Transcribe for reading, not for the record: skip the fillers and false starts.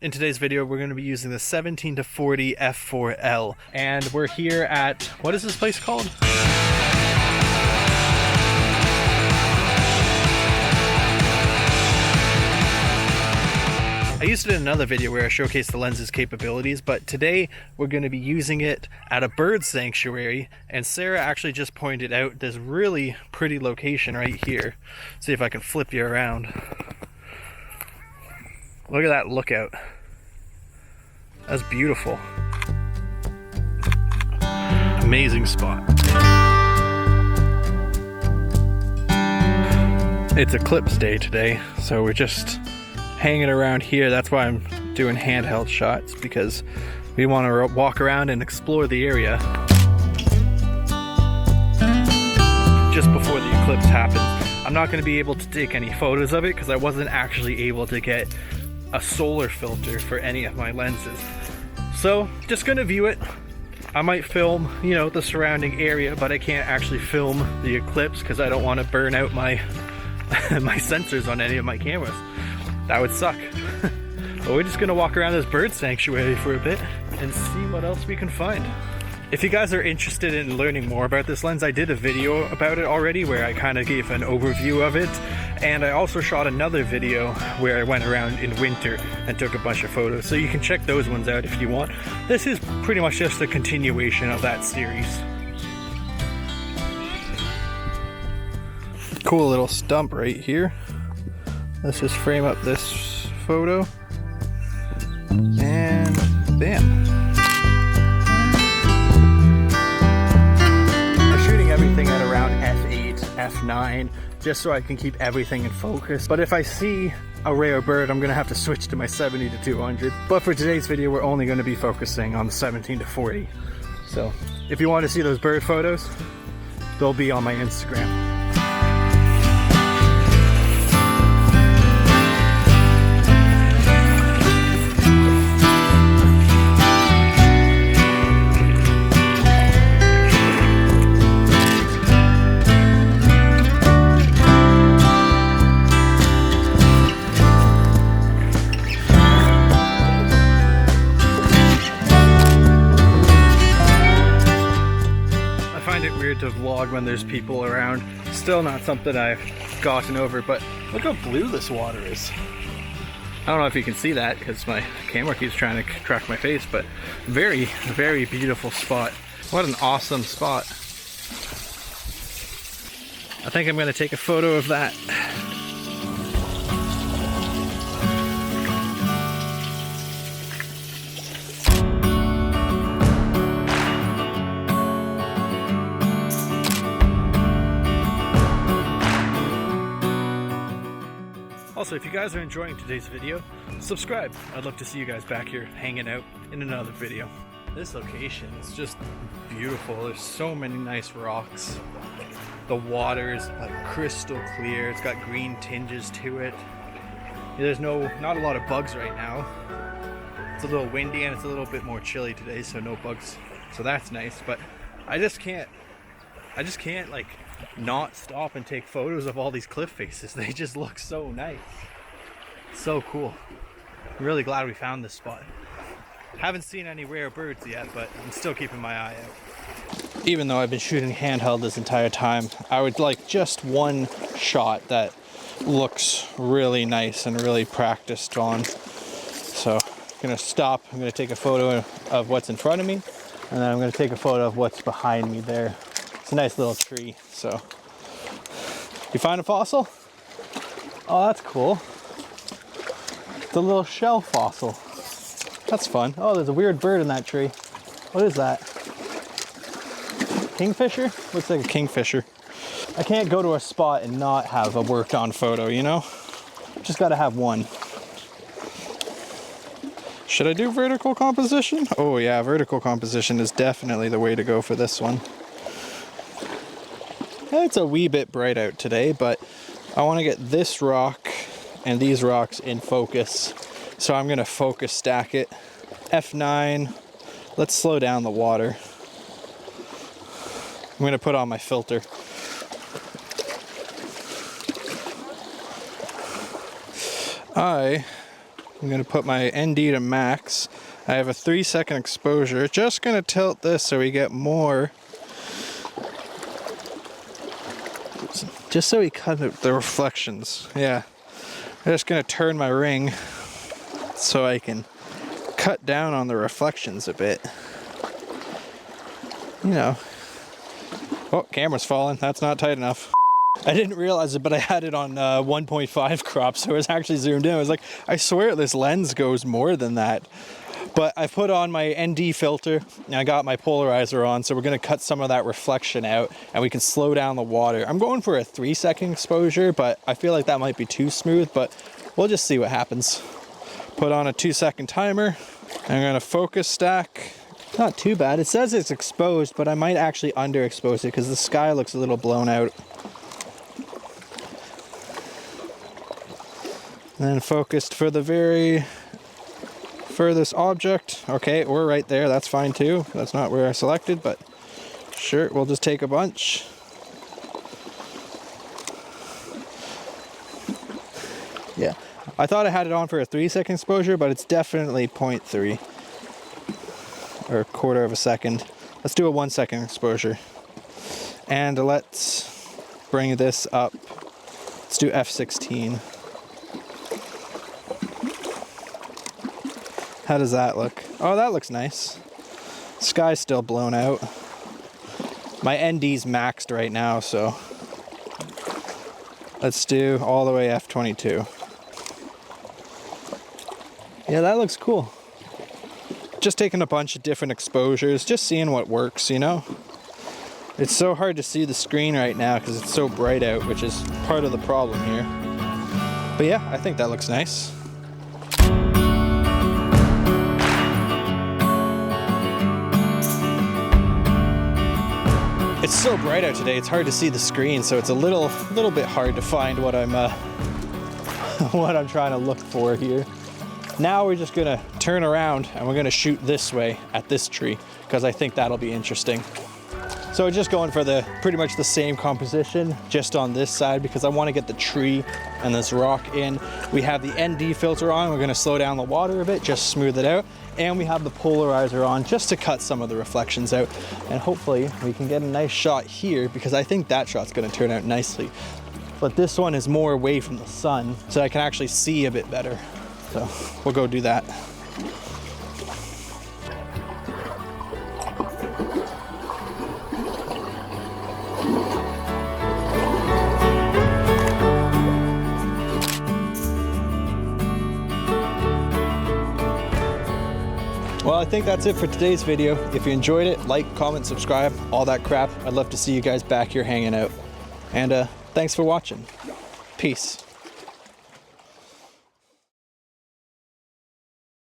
In today's video, we're going to be using the 17-40 f4L, and we're here at, what is this place called? I used it in another video where I showcased the lens's capabilities, but today we're going to be using it at a bird sanctuary, and Sarah actually just pointed out this really pretty location right here. See if I can flip you around. Look at that lookout. That's beautiful. Amazing spot. It's eclipse day today, so we're just hanging around here. That's why I'm doing handheld shots, because we want to walk around and explore the area just before the eclipse happens. I'm not going to be able to take any photos of it because I wasn't actually able to get a solar filter for any of my lenses. So just gonna view it. I might film, you know, the surrounding area, but I can't actually film the eclipse because I don't want to burn out my my sensors on any of my cameras. That would suck. But we're just gonna walk around this bird sanctuary for a bit and see what else we can find. If you guys are interested in learning more about this lens, I did a video about it already where I kind of gave an overview of it, and I also shot another video where I went around in winter and took a bunch of photos, so you can check those ones out if you want. This is pretty much just a continuation of that series. Cool little stump right here. Let's just frame up this photo, and bam. Everything at around f8, f9, just so I can keep everything in focus. But if I see a rare bird, I'm gonna have to switch to my 70-200. But for today's video, we're only gonna be focusing on the 17-40. So if you want to see those bird photos, they'll be on my Instagram. To vlog when there's people around. Still not something I've gotten over, but look how blue this water is. I don't know if you can see that because my camera keeps trying to track my face, but very, very beautiful spot. What an awesome spot. I think I'm going to take a photo of that. Also, if you guys are enjoying today's video, subscribe. I'd love to see you guys back here hanging out in another video. This location is just beautiful. There's so many nice rocks. The water is like crystal clear. It's got green tinges to it. There's not a lot of bugs right now. It's a little windy and it's a little bit more chilly today, so no bugs. So that's nice, but I just can't like not stop and take photos of all these cliff faces. They just look so nice. So cool. I'm really glad we found this spot. Haven't seen any rare birds yet, but I'm still keeping my eye out. Even though I've been shooting handheld this entire time, I would like just one shot that looks really nice and really practiced on. So I'm gonna stop, I'm gonna take a photo of what's in front of me, and then I'm gonna take a photo of what's behind me there. It's a nice little tree, so. You find a fossil? Oh, that's cool. It's a little shell fossil. That's fun. Oh, there's a weird bird in that tree. What is that? Kingfisher? Looks like a kingfisher. I can't go to a spot and not have a worked on photo, you know? Just gotta have one. Should I do vertical composition? Oh yeah, vertical composition is definitely the way to go for this one. It's a wee bit bright out today, but I want to get this rock and these rocks in focus. So I'm going to focus stack it. F9. Let's slow down the water. I'm going to put on my filter. I I'm gonna put my ND to max. I have a 3-second exposure. Just gonna tilt this so we get more. Just so we cut the reflections. Yeah. I'm just gonna turn my ring so I can cut down on the reflections a bit. You know. Oh, camera's falling. That's not tight enough. I didn't realize it, but I had it on 1.5 crop, so it was actually zoomed in. I was like, I swear this lens goes more than that. But I put on my ND filter and I got my polarizer on, so we're gonna cut some of that reflection out and we can slow down the water. I'm going for a 3-second exposure, but I feel like that might be too smooth, but we'll just see what happens. Put on a 2-second timer. I'm gonna focus stack. Not too bad. It says it's exposed, but I might actually underexpose it because the sky looks a little blown out. And then focused for the very furthest object. Okay, we're right there. That's fine too. That's not where I selected, but sure, we'll just take a bunch. Yeah, I thought I had it on for a 3-second exposure, but it's definitely 0.3 or a quarter of a second. Let's do a 1-second exposure. And let's bring this up. Let's do F16. How does that look? Oh, that looks nice. Sky's still blown out. My ND's maxed right now, so let's do all the way F22. Yeah, that looks cool. Just taking a bunch of different exposures, just seeing what works, you know? It's so hard to see the screen right now because it's so bright out, which is part of the problem here. But yeah, I think that looks nice. It's so bright out today, it's hard to see the screen, so it's a little bit hard to find what I'm what I'm trying to look for here. Now we're just gonna turn around and we're gonna shoot this way at this tree because I think that'll be interesting. So we're just going for pretty much the same composition just on this side because I want to get the tree and this rock in. We have the ND filter on. We're gonna slow down the water a bit, just smooth it out. And we have the polarizer on just to cut some of the reflections out. And hopefully we can get a nice shot here because I think that shot's gonna turn out nicely. But this one is more away from the sun, so I can actually see a bit better. So we'll go do that. Well, I think that's it for today's video. If you enjoyed it, like, comment, subscribe, all that crap. I'd love to see you guys back here hanging out. And thanks for watching. Peace.